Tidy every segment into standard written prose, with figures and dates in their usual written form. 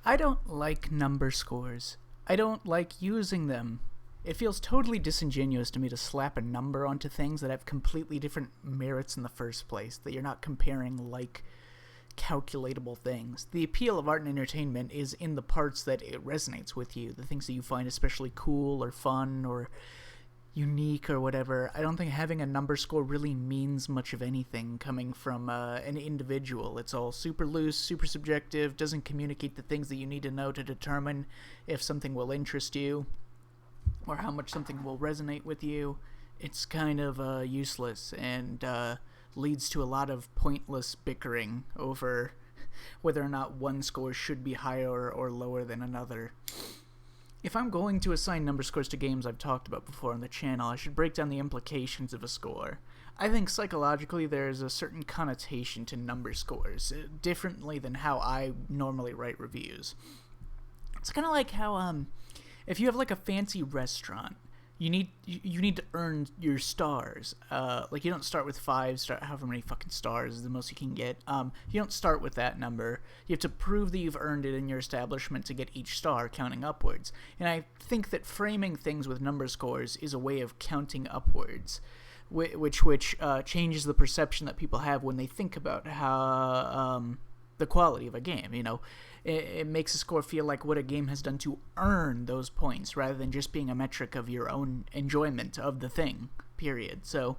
I don't like number scores. I don't like using them. It feels totally disingenuous to me to slap a number onto things that have completely different merits in the first place, that you're not comparing like calculatable things. The appeal of art and entertainment is in the parts that it resonates with you, the things that you find especially cool or fun or unique or whatever. I don't think having a number score really means much of anything coming from an individual. It's all super loose, super subjective, doesn't communicate the things that you need to know to determine if something will interest you or how much something will resonate with you. It's kind of useless and leads to a lot of pointless bickering over whether or not one score should be higher or lower than another. If I'm going to assign number scores to games I've talked about before on the channel, I should break down the implications of a score. I think psychologically there is a certain connotation to number scores, differently than how I normally write reviews. It's kind of like how if you have like a fancy restaurant, you need to earn your stars. Like you don't start with 5, start however many fucking stars is the most you can get. You don't start with that number. You have to prove that you've earned it in your establishment to get each star, counting upwards. And I think that framing things with number scores is a way of counting upwards, which changes the perception that people have when they think about how the quality of a game. You know, it makes a score feel like what a game has done to earn those points rather than just being a metric of your own enjoyment of the thing, period. So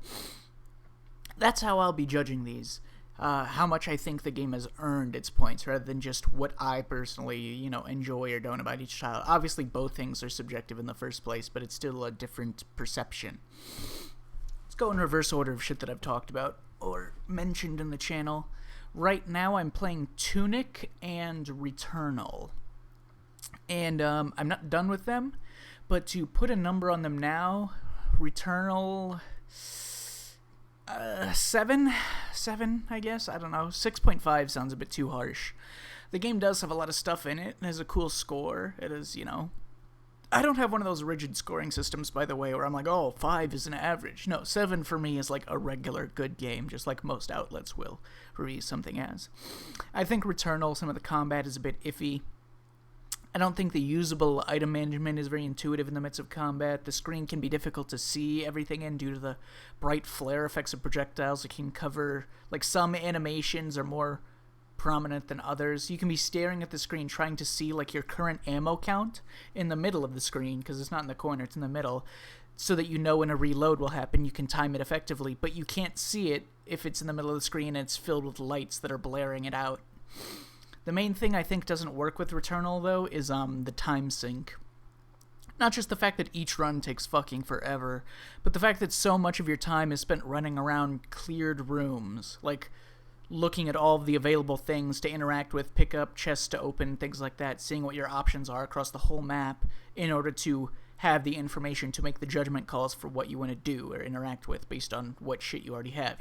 that's how I'll be judging these. How much I think the game has earned its points rather than just what I personally, enjoy or don't about each title. Obviously, both things are subjective in the first place, but it's still a different perception. Let's go in reverse order of shit that I've talked about or mentioned in the channel. Right now I'm playing Tunic and Returnal. And I'm not done with them, but to put a number on them now, Returnal 7, I guess. I don't know. 6.5 sounds a bit too harsh. The game does have a lot of stuff in it. It has a cool score. It is, I don't have one of those rigid scoring systems, by the way, where I'm like, oh, 5 is an average. No, 7 for me is like a regular good game, just like most outlets will review something as. I think Returnal, some of the combat is a bit iffy. I don't think the usable item management is very intuitive in the midst of combat. The screen can be difficult to see everything in due to the bright flare effects of projectiles. It can cover, like, some animations are more prominent than others. You can be staring at the screen trying to see like your current ammo count in the middle of the screen, because it's not in the corner, it's in the middle, so that you know when a reload will happen. You can time it effectively, but you can't see it if it's in the middle of the screen and it's filled with lights that are blaring it out. The main thing I think doesn't work with Returnal, though, is the time sync. Not just the fact that each run takes fucking forever, but the fact that so much of your time is spent running around cleared rooms, like looking at all of the available things to interact with, pick up, chests to open, things like that, seeing what your options are across the whole map in order to have the information to make the judgment calls for what you want to do or interact with based on what shit you already have.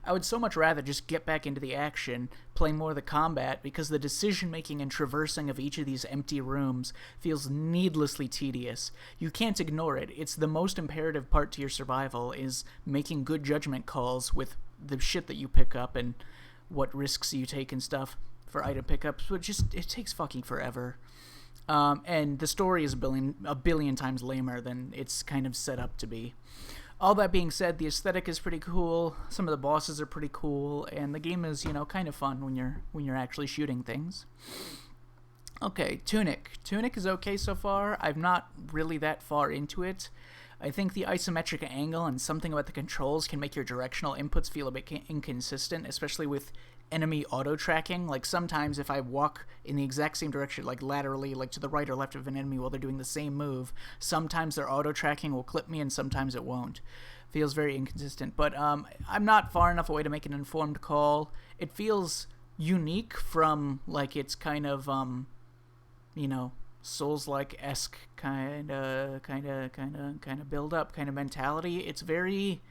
I would so much rather just get back into the action, play more of the combat, because the decision-making and traversing of each of these empty rooms feels needlessly tedious. You can't ignore it. It's the most imperative part to your survival, is making good judgment calls with the shit that you pick up and what risks you take and stuff for item pickups, but it takes fucking forever. And the story is a billion times lamer than it's kind of set up to be. All that being said, the aesthetic is pretty cool, some of the bosses are pretty cool, and the game is, kind of fun when you're actually shooting things. Okay, Tunic. Tunic is okay so far. I'm not really that far into it. I think the isometric angle and something about the controls can make your directional inputs feel a bit inconsistent, especially with enemy auto-tracking. Like, sometimes if I walk in the exact same direction, like laterally, like to the right or left of an enemy while they're doing the same move, sometimes their auto-tracking will clip me and sometimes it won't. Feels very inconsistent, but I'm not far enough away to make an informed call. It feels unique from, like, its kind of, Souls-like-esque kind of build-up kind of mentality. It's very,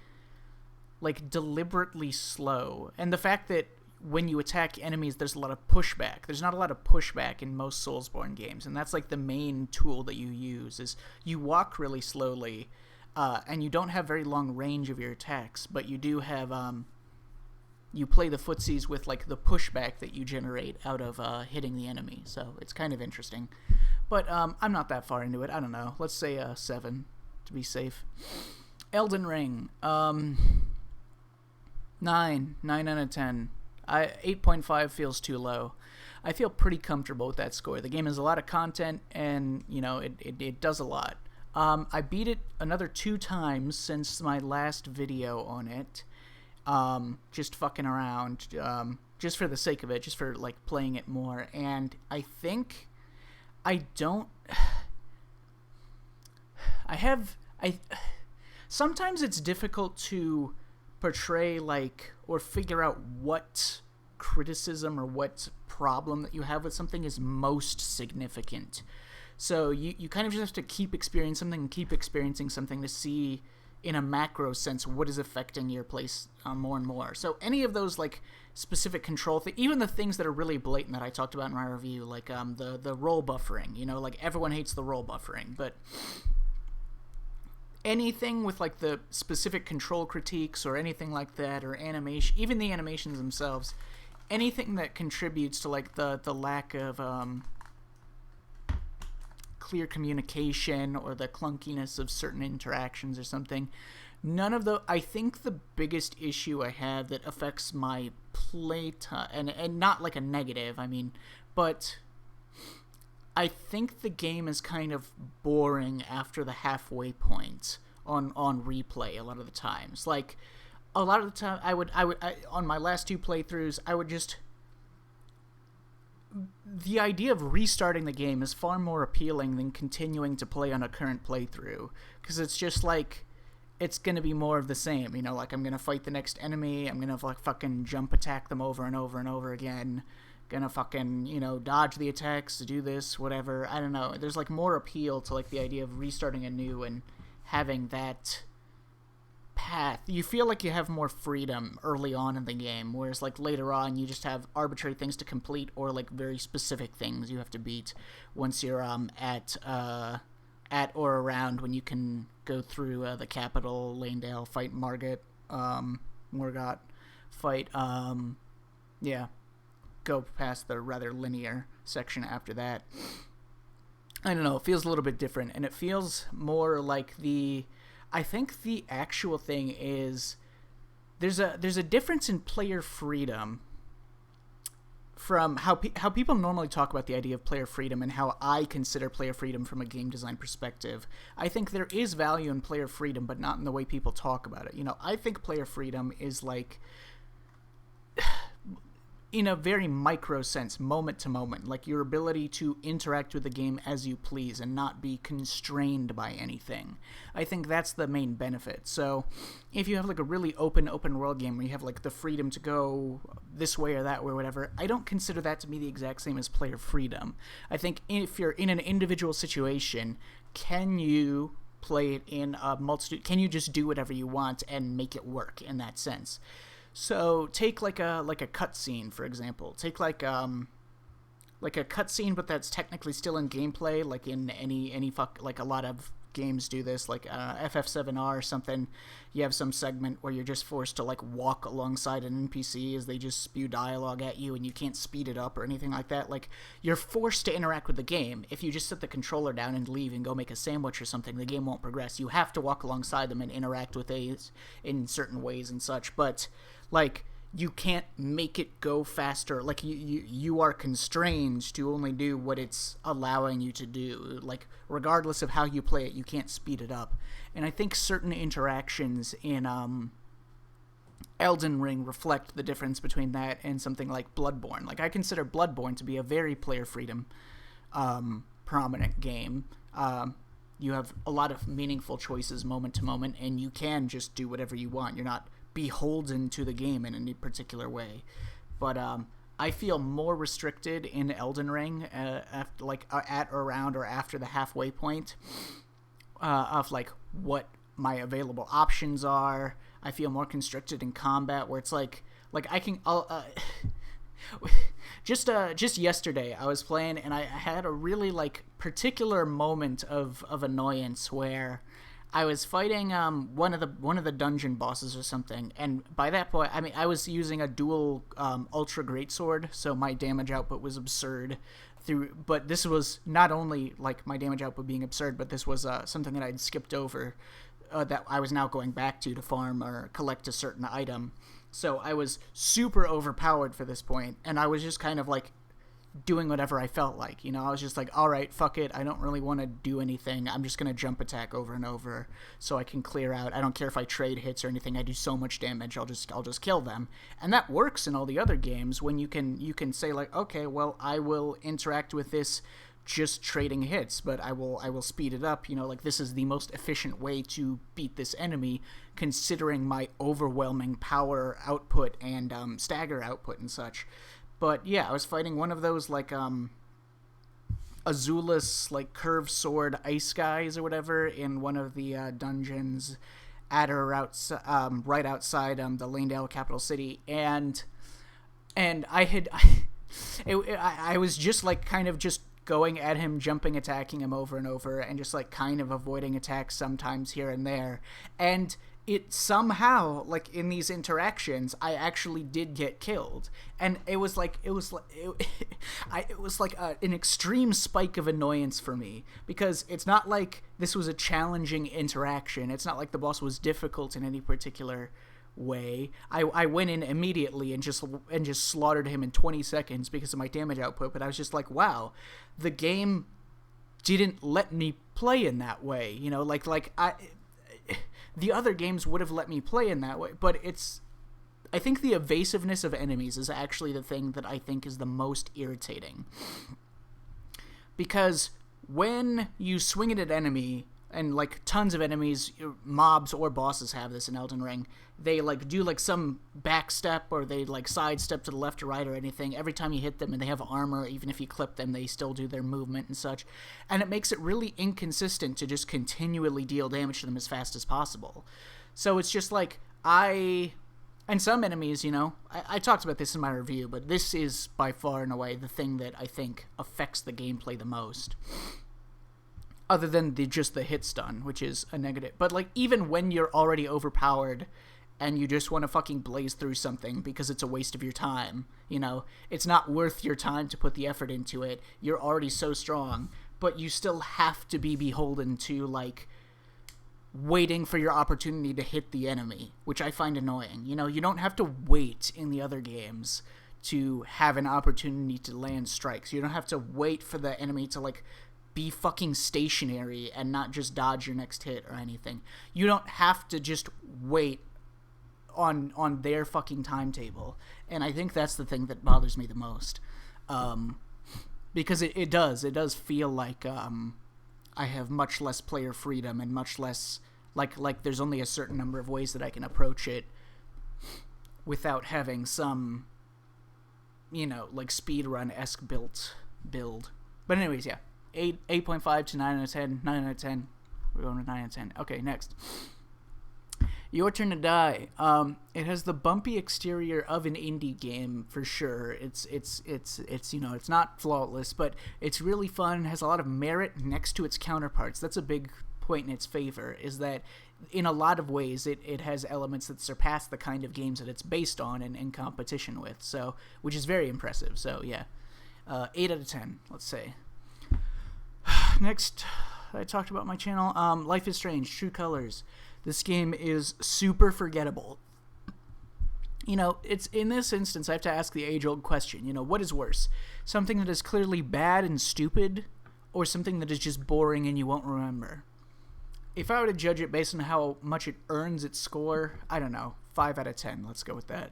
like, deliberately slow. And the fact that when you attack enemies, there's a lot of pushback. There's not a lot of pushback in most Soulsborne games, and that's, like, the main tool that you use, is you walk really slowly, and you don't have very long range of your attacks, but you do have, you play the footsies with like the pushback that you generate out of hitting the enemy. So it's kind of interesting. But I'm not that far into it. I don't know. Let's say 7 to be safe. Elden Ring. 9 out of 10. 8.5 feels too low. I feel pretty comfortable with that score. The game has a lot of content, and it does a lot. I beat it another 2 times since my last video on it. Just fucking around, just for the sake of it, just for like playing it more. And I think sometimes it's difficult to portray like or figure out what criticism or what problem that you have with something is most significant. So you kind of just have to keep experiencing something to see in a macro sense what is affecting your place more and more. So any of those like specific control even the things that are really blatant that I talked about in my review, like the roll buffering, like everyone hates the roll buffering, but anything with like the specific control critiques or anything like that, or animation, even the animations themselves, anything that contributes to like the lack of clear communication or the clunkiness of certain interactions or something, none of the I think the biggest issue I have that affects my play time, and not like a negative, I mean, but I think the game is kind of boring after the halfway point on replay a lot of the times. Like a lot of the time I would on my last 2 playthroughs, I would just, the idea of restarting the game is far more appealing than continuing to play on a current playthrough, because it's just like it's gonna be more of the same, like I'm gonna fight the next enemy, I'm gonna like fucking jump attack them over and over and over again, gonna fucking dodge the attacks to do this, whatever. I don't know, there's like more appeal to like the idea of restarting anew and having that path. You feel like you have more freedom early on in the game, whereas like later on you just have arbitrary things to complete or like very specific things you have to beat once you're at or around when you can go through the capital, Lanedale, fight Morgott, fight go past the rather linear section after that. I don't know, it feels a little bit different, and it feels more like I think the actual thing is there's a difference in player freedom from how people normally talk about the idea of player freedom and how I consider player freedom from a game design perspective. I think there is value in player freedom, but not in the way people talk about it. I think player freedom is like, in a very micro sense, moment to moment, like your ability to interact with the game as you please and not be constrained by anything. I think that's the main benefit. So if you have like a really open world game where you have like the freedom to go this way or that way or whatever, I don't consider that to be the exact same as player freedom. I think if you're in an individual situation, can you play it in a multitude? Can you just do whatever you want and make it work in that sense? So take like a cutscene, for example. Take like a cutscene, but that's technically still in gameplay. Like in like a lot of games do this, like FF7R or something. You have some segment where you're just forced to like walk alongside an NPC as they just spew dialogue at you, and you can't speed it up or anything like that. Like you're forced to interact with the game. If you just set the controller down and leave and go make a sandwich or something, the game won't progress. You have to walk alongside them and interact with it in certain ways and such. But like, you can't make it go faster. Like, you are constrained to only do what it's allowing you to do. Like, regardless of how you play it, you can't speed it up. And I think certain interactions in Elden Ring reflect the difference between that and something like Bloodborne. Like, I consider Bloodborne to be a very player freedom prominent game. You have a lot of meaningful choices moment to moment, and you can just do whatever you want. You're not beholden to the game in any particular way. But I feel more restricted in Elden Ring at or around or after the halfway point of like what my available options are. I feel more constricted in combat, where it's like I can just yesterday I was playing and I had a really like particular moment of annoyance where I was fighting one of the dungeon bosses or something, and by that point, I mean I was using a dual ultra greatsword, so my damage output was absurd. But this was not only like my damage output being absurd, but this was something that I'd skipped over, that I was now going back to farm or collect a certain item. So I was super overpowered for this point, and I was just kind of like doing whatever I felt like. I was just like, all right, fuck it. I don't really want to do anything. I'm just going to jump attack over and over so I can clear out. I don't care if I trade hits or anything. I do so much damage. I'll just kill them. And that works in all the other games when you can say like, okay, well, I will interact with this just trading hits, but I will speed it up. Like this is the most efficient way to beat this enemy considering my overwhelming power output and stagger output and such. But yeah, I was fighting one of those like Azulus like curved sword ice guys or whatever in one of the dungeons at or right outside the Lanedale capital city, and I was just like kind of just going at him, jumping, attacking him over and over, and just like kind of avoiding attacks sometimes here and there, and it somehow, like in these interactions, I actually did get killed, and it was like an extreme spike of annoyance for me, because it's not like this was a challenging interaction. It's not like the boss was difficult in any particular way. I went in immediately and just slaughtered him in 20 seconds because of my damage output. But I was just like, wow, the game didn't let me play in that way. The other games would have let me play in that way, but I think the evasiveness of enemies is actually the thing that I think is the most irritating. Because when you swing at an enemy, and like tons of enemies, mobs or bosses have this in Elden Ring, they like do like some backstep or they like sidestep to the left or right or anything every time you hit them, and they have armor. Even if you clip them, they still do their movement and such, and it makes it really inconsistent to just continually deal damage to them as fast as possible. So it's just like and some enemies, I talked about this in my review, but this is by far and away the thing that I think affects the gameplay the most. Other than just the hit stun, which is a negative. But like even when you're already overpowered and you just want to fucking blaze through something because it's a waste of your time, it's not worth your time to put the effort into it. You're already so strong, but you still have to be beholden to like waiting for your opportunity to hit the enemy, which I find annoying. You don't have to wait in the other games to have an opportunity to land strikes. You don't have to wait for the enemy to like be fucking stationary and not just dodge your next hit or anything. You don't have to just wait on their fucking timetable. And I think that's the thing that bothers me the most. Because it does feel like I have much less player freedom and much less like there's only a certain number of ways that I can approach it without having some like speedrun-esque build. But anyways, yeah. 8.5 to 9 out of 10. 9 out of 10. We're going to 9 out of 10. Okay, next. Your Turn to Die. It has the bumpy exterior of an indie game for sure. It's it's not flawless, but it's really fun. It has a lot of merit next to its counterparts. That's a big point in its favor, is that in a lot of ways it has elements that surpass the kind of games that it's based on and in competition with. So, which is very impressive. So yeah, 8 out of 10. Let's say. Next, I talked about my channel. Life is Strange, True Colors. This game is super forgettable. It's in this instance, I have to ask the age-old question. What is worse? Something that is clearly bad and stupid, or something that is just boring and you won't remember? If I were to judge it based on how much it earns its score, I don't know, 5 out of 10. Let's go with that.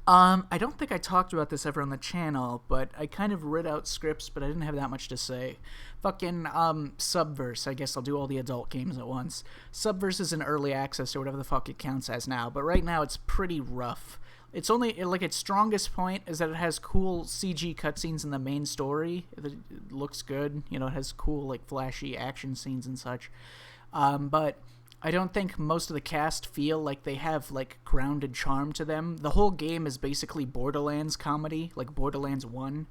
I don't think I talked about this ever on the channel, but I kind of read out scripts, but I didn't have that much to say. Fucking, Subverse. I guess I'll do all the adult games at once. Subverse is in early access or whatever the fuck it counts as now, but right now it's pretty rough. It's only, like, its strongest point is that it has cool CG cutscenes in the main story. It looks good. It has cool, like, flashy action scenes and such. But I don't think most of the cast feel like they have, like, grounded charm to them. The whole game is basically Borderlands comedy, like Borderlands 1.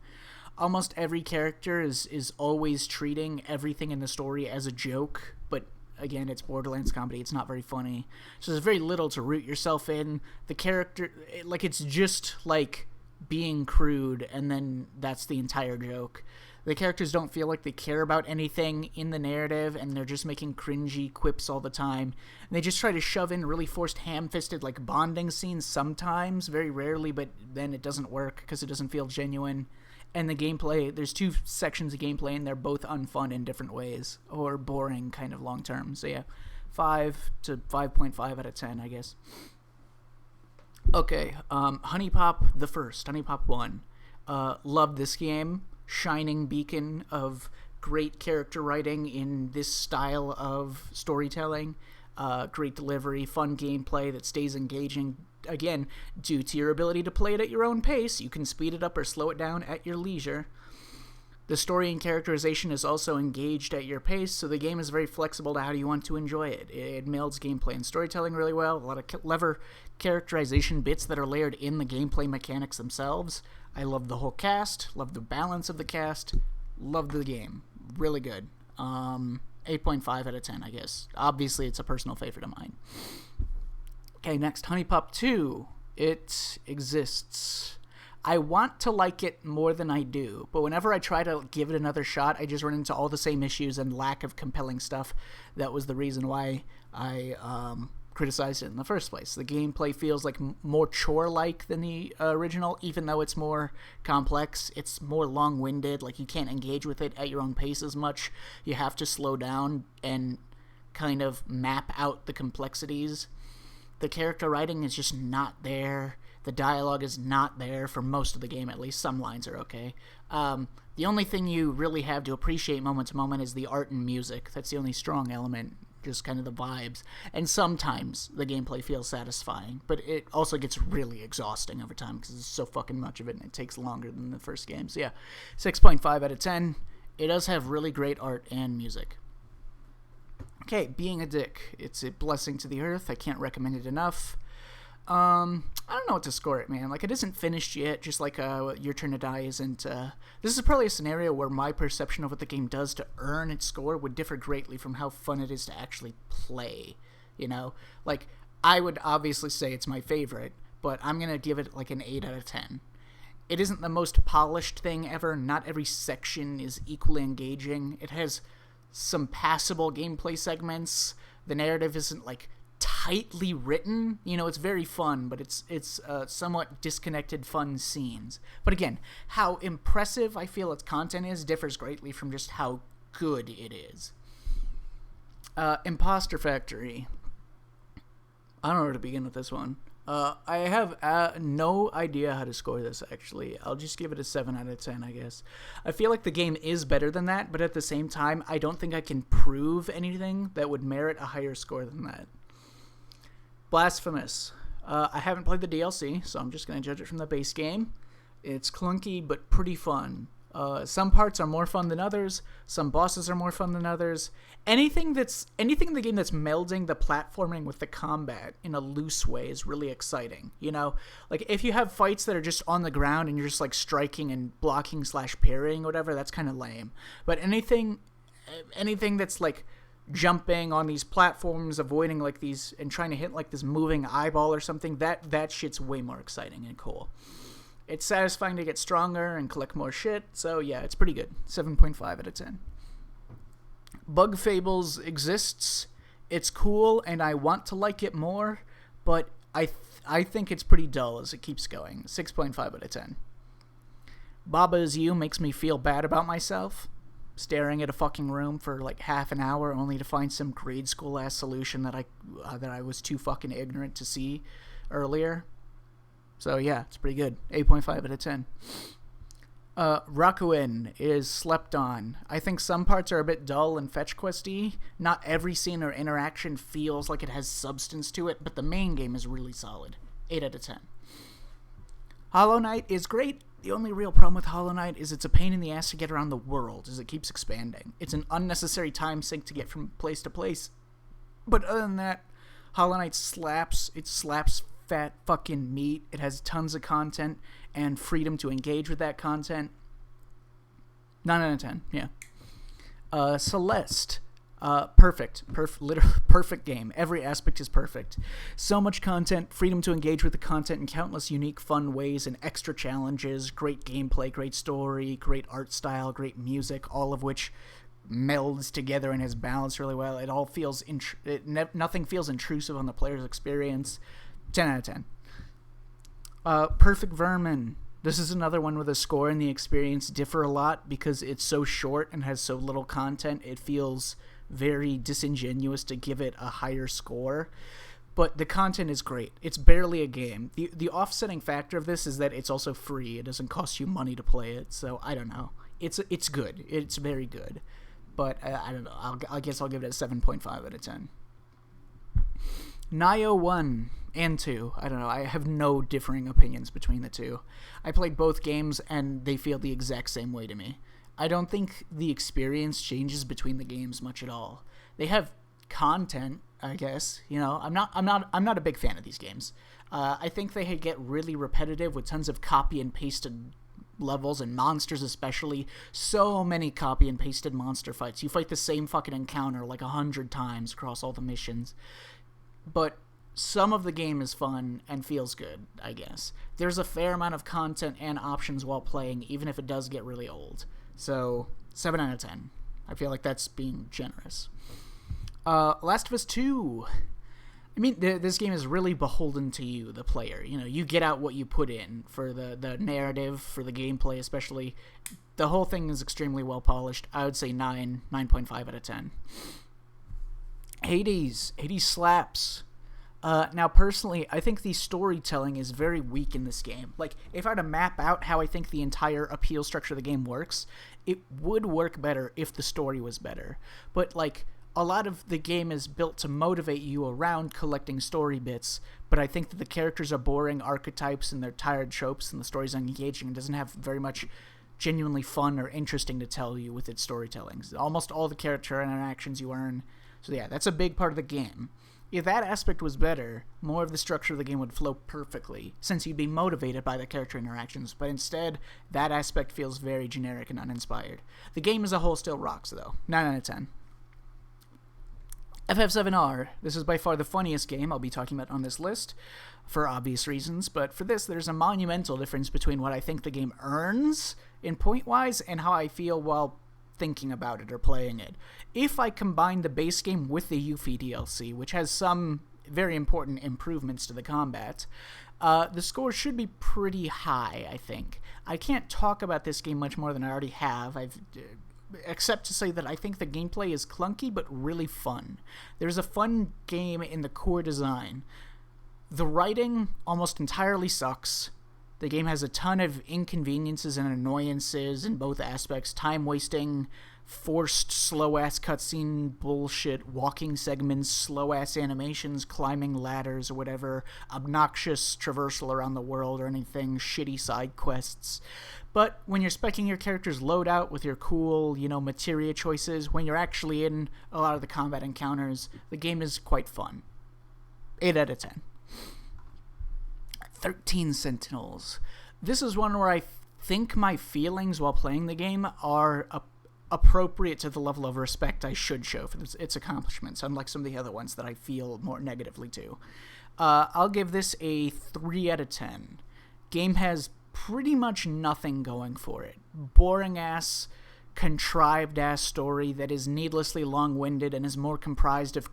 Almost every character is always treating everything in the story as a joke, but again, it's Borderlands comedy. It's not very funny. So there's very little to root yourself in. The character, like, it's just, like, being crude, and then that's the entire joke. The characters don't feel like they care about anything in the narrative, and they're just making cringy quips all the time. And they just try to shove in really forced, ham-fisted, like, bonding scenes sometimes, very rarely, but then it doesn't work because it doesn't feel genuine. And the gameplay, there's 2 sections of gameplay, and they're both unfun in different ways, or boring kind of long-term. So yeah, 5 to 5.5 out of 10, I guess. Okay, Honeypot the First, Honeypot 1. Loved this game. Shining beacon of great character writing in this style of storytelling. Great delivery, fun gameplay that stays engaging. Again, due to your ability to play it at your own pace, you can speed it up or slow it down at your leisure. The story and characterization is also engaged at your pace, so the game is very flexible to how you want to enjoy it. It melds gameplay and storytelling really well. A lot of clever characterization bits that are layered in the gameplay mechanics themselves. I love the whole cast, love the balance of the cast, love the game. Really good. 8.5 out of 10, I guess. Obviously, it's a personal favorite of mine. Okay, next, Honeypot II. It exists. I want to like it more than I do, but whenever I try to give it another shot, I just run into all the same issues and lack of compelling stuff. That was the reason why I criticized it in the first place. The gameplay feels like more chore-like than the original, even though it's more complex. It's more long-winded, like you can't engage with it at your own pace as much. You have to slow down and kind of map out the complexities. The character writing is just not there. The dialogue is not there for most of the game, at least. Some lines are okay. The only thing you really have to appreciate moment to moment is the art and music. That's the only strong element, just kind of the vibes. And sometimes the gameplay feels satisfying, but it also gets really exhausting over time because there's so fucking much of it, and it takes longer than the first game. So yeah, 6.5 out of 10. It does have really great art and music. Okay, Being a Dick. It's a blessing to the earth. I can't recommend it enough. I don't know what to score it, man. Like, it isn't finished yet, just like Your Turn to Die isn't. This is probably a scenario where my perception of what the game does to earn its score would differ greatly from how fun it is to actually play, you know? Like, I would obviously say it's my favorite, but I'm going to give it like an 8 out of 10. It isn't the most polished thing ever. Not every section is equally engaging. It has some passable gameplay segments. The narrative isn't, like, tightly written. You know, it's very fun, but it's somewhat disconnected fun scenes. But again, how impressive I feel its content is differs greatly from just how good it is. Imposter Factory. I don't know where to begin with this one. I have no idea how to score this, actually. I'll just give it a 7 out of 10, I guess. I feel like the game is better than that, but at the same time, I don't think I can prove anything that would merit a higher score than that. Blasphemous. I haven't played the DLC, so I'm just going to judge it from the base game. It's clunky, but pretty fun. Some parts are more fun than others. Some bosses are more fun than others. Anything in the game that's melding the platforming with the combat in a loose way is really exciting. You know, like if you have fights that are just on the ground and you're just like striking and blocking / parrying or whatever, that's kind of lame. But anything that's like jumping on these platforms, avoiding like these and trying to hit like this moving eyeball or something, that shit's way more exciting and cool. It's satisfying to get stronger and collect more shit, so yeah, it's pretty good. 7.5 out of 10. Bug Fables exists. It's cool, and I want to like it more, but I think it's pretty dull as it keeps going. 6.5 out of 10. Baba Is You makes me feel bad about myself. Staring at a fucking room for like half an hour only to find some grade school ass solution that I was too fucking ignorant to see earlier. So yeah, it's pretty good. 8.5 out of 10. Rakuen is slept on. I think some parts are a bit dull and fetch questy. Not every scene or interaction feels like it has substance to it, but the main game is really solid. 8 out of 10. Hollow Knight is great. The only real problem with Hollow Knight is it's a pain in the ass to get around the world as it keeps expanding. It's an unnecessary time sink to get from place to place. But other than that, Hollow Knight slaps. It slaps fat fucking meat. It has tons of content and freedom to engage with that content. 9 out of 10, yeah. Celeste. Literally perfect game. Every aspect is perfect. So much content, freedom to engage with the content in countless unique, fun ways, and extra challenges. Great gameplay, great story, great art style, great music, all of which melds together and is balanced really well. It all feels nothing feels intrusive on the player's experience. 10 out of 10. Perfect Vermin. This is another one where the score and the experience differ a lot because it's so short and has so little content. It feels very disingenuous to give it a higher score, but the content is great. It's barely a game. The offsetting factor of this is that it's also free. It doesn't cost you money to play it, so I don't know. It's good. It's very good, but I don't know. I guess I'll give it a 7.5 out of 10. Nioh 1 and 2. I don't know. I have no differing opinions between the two. I played both games, and they feel the exact same way to me. I don't think the experience changes between the games much at all. They have content, I guess. You know, I'm not a big fan of these games. I think they get really repetitive with tons of copy and pasted levels and monsters, especially. So many copy and pasted monster fights. You fight the same fucking encounter like 100 times across all the missions. But some of the game is fun and feels good, I guess. There's a fair amount of content and options while playing, even if it does get really old. So, 7 out of 10. I feel like that's being generous. Last of Us 2. I mean, this game is really beholden to you, the player. You know, you get out what you put in for the narrative, for the gameplay especially. The whole thing is extremely well polished. I would say 9.5 out of 10. Hades slaps. Now, personally, I think the storytelling is very weak in this game. Like, if I were to map out how I think the entire appeal structure of the game works, it would work better if the story was better. But, like, a lot of the game is built to motivate you around collecting story bits, but I think that the characters are boring archetypes and they're tired tropes and the story's unengaging and doesn't have very much genuinely fun or interesting to tell you with its storytelling. Almost all the character interactions you earn. So yeah, that's a big part of the game. If that aspect was better, more of the structure of the game would flow perfectly, since you'd be motivated by the character interactions, but instead, that aspect feels very generic and uninspired. The game as a whole still rocks, though. 9 out of 10. FF7R. This is by far the funniest game I'll be talking about on this list, for obvious reasons, but for this, there's a monumental difference between what I think the game earns in point-wise and how I feel while thinking about it or playing it. If I combine the base game with the Yuffie DLC, which has some very important improvements to the combat, the score should be pretty high, I think. I can't talk about this game much more than I already have. Except to say that I think the gameplay is clunky but really fun. There's a fun game in the core design. The writing almost entirely sucks. The game has a ton of inconveniences and annoyances in both aspects. Time wasting, forced slow-ass cutscene bullshit, walking segments, slow-ass animations, climbing ladders or whatever, obnoxious traversal around the world or anything, shitty side quests. But when you're speccing your character's loadout with your cool, materia choices, when you're actually in a lot of the combat encounters, the game is quite fun. 8 out of 10. 13 Sentinels. This is one where I think my feelings while playing the game are appropriate to the level of respect I should show for its accomplishments, unlike some of the other ones that I feel more negatively to. I'll give this a 3 out of 10. Game has pretty much nothing going for it. Boring-ass, contrived-ass story that is needlessly long-winded and is more comprised of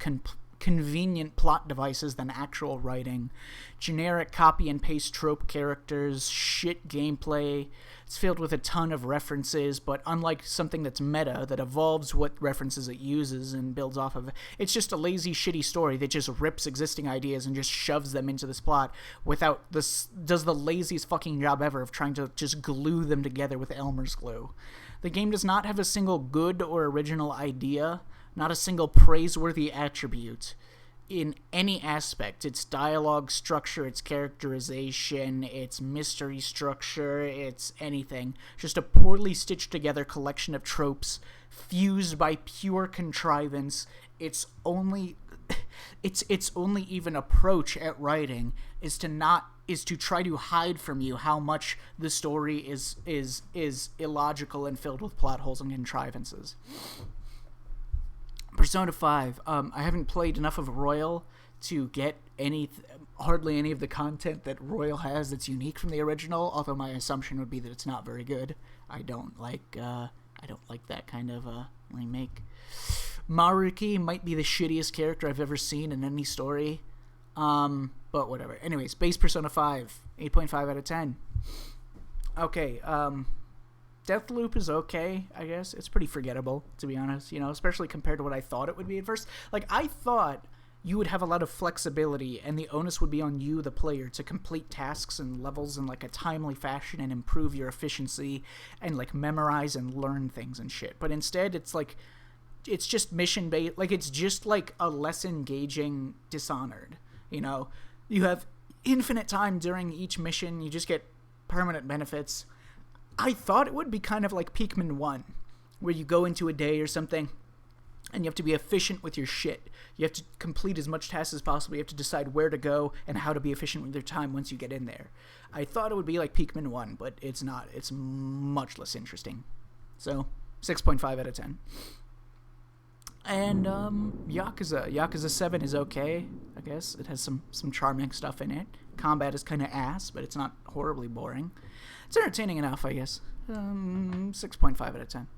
convenient plot devices than actual writing. Generic copy-and-paste trope characters, shit gameplay. It's filled with a ton of references, but unlike something that's meta, that evolves what references it uses and builds off of, it's just a lazy, shitty story that just rips existing ideas and just shoves them into this plot without does the laziest fucking job ever of trying to just glue them together with Elmer's glue. The game does not have a single good or original idea, not a single praiseworthy attribute in any aspect. Its dialogue structure, its characterization, its mystery structure, its anything. Just a poorly stitched together collection of tropes fused by pure contrivance. Its only even approach at writing is to try to hide from you how much the story is illogical and filled with plot holes and contrivances. Persona 5. I haven't played enough of Royal to get hardly any of the content that Royal has that's unique from the original, although my assumption would be that it's not very good. I don't like that kind of remake. Maruki might be the shittiest character I've ever seen in any story. But whatever. Anyways, base Persona 5, 8.5 out of 10. Okay, Deathloop is okay, I guess. It's pretty forgettable, to be honest, especially compared to what I thought it would be at first. Like, I thought you would have a lot of flexibility, and the onus would be on you, the player, to complete tasks and levels in, like, a timely fashion and improve your efficiency and, like, memorize and learn things and shit. But instead, it's, like, it's just mission-based. Like, it's just, like, a less engaging Dishonored, You have infinite time during each mission. You just get permanent benefits. I thought it would be kind of like Pikmin 1, where you go into a day or something, and you have to be efficient with your shit. You have to complete as much tasks as possible. You have to decide where to go and how to be efficient with your time once you get in there. I thought it would be like Pikmin 1, but it's not. It's much less interesting. So, 6.5 out of 10. And Yakuza. Yakuza 7 is okay, I guess. It has some charming stuff in it. Combat is kind of ass, but it's not horribly boring. It's entertaining enough, I guess. 6.5 out of 10.